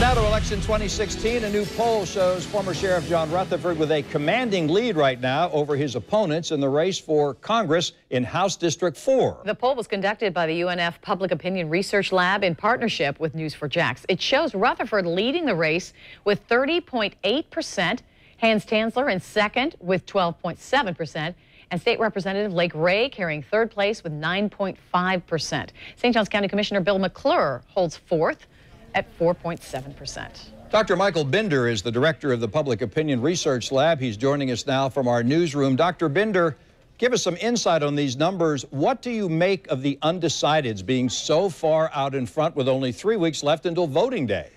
Now to election 2016, a new poll shows former Sheriff John Rutherford with a commanding lead right now over his opponents in the race for Congress in House District 4. The poll was conducted by the UNF Public Opinion Research Lab in partnership with News4Jax. It shows Rutherford leading the race with 30.8%, Hans Tanzler in second with 12.7%, and State Representative Lake Ray carrying third place with 9.5%. St. Johns County Commissioner Bill McClure holds fourth at 4.7%. Dr. Michael Binder is the director of the Public Opinion Research Lab. He's joining us now from our newsroom. Dr. Binder, give us some insight on these numbers. What do you make of the undecideds being so far out in front with only 3 weeks left until voting day?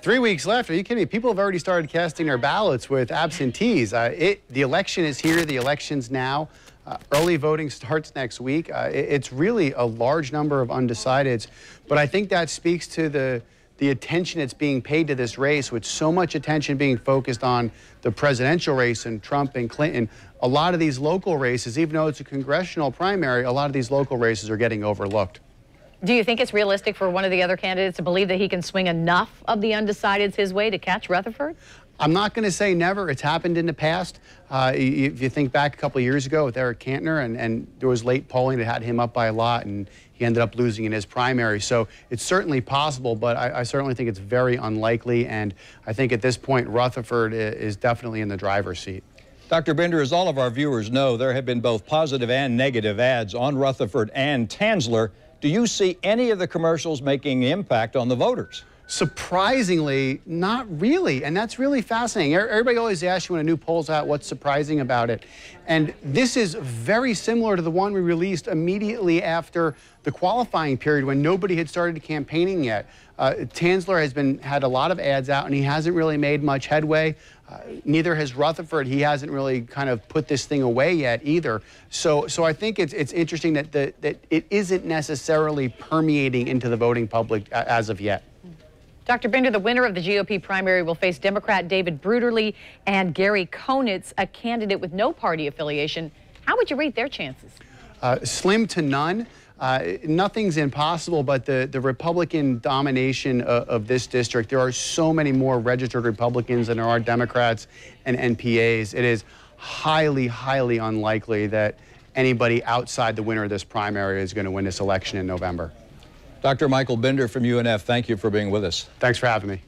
3 weeks left? Are you kidding me? People have already started casting their ballots with absentees. The election is here. The election's now. Early voting starts next week. It's really a large number of undecideds, but I think that speaks to the attention that's being paid to this race, with so much attention being focused on the presidential race and Trump and Clinton. A lot of these local races, even though it's a congressional primary, a lot of these local races are getting overlooked. Do you think it's realistic for one of the other candidates to believe that he can swing enough of the undecideds his way to catch Rutherford? I'm not going to say never. It's happened in the past. If you think back a couple of years ago with Eric Cantner, and there was late polling that had him up by a lot, and he ended up losing in his primary. So it's certainly possible, but I certainly think it's very unlikely. And I think at this point, Rutherford is definitely in the driver's seat. Dr. Binder, as all of our viewers know, there have been both positive and negative ads on Rutherford and Tanzler. Do you see any of the commercials making an impact on the voters? Surprisingly, not really, and that's really fascinating. Everybody always asks you when a new poll's out what's surprising about it, and this is very similar to the one we released immediately after the qualifying period when nobody had started campaigning yet. Tanzler has had a lot of ads out, and he hasn't really made much headway. Neither has Rutherford. He hasn't really kind of put this thing away yet either. So I think it's interesting that it isn't necessarily permeating into the voting public as of yet. Dr. Binder, the winner of the GOP primary will face Democrat David Bruderly and Gary Konitz, a candidate with no party affiliation. How would you rate their chances? Slim to none. Nothing's impossible, but the Republican domination of this district, there are so many more registered Republicans than there are Democrats and NPAs. It is highly, highly unlikely that anybody outside the winner of this primary is going to win this election in November. Dr. Michael Binder from UNF, thank you for being with us. Thanks for having me.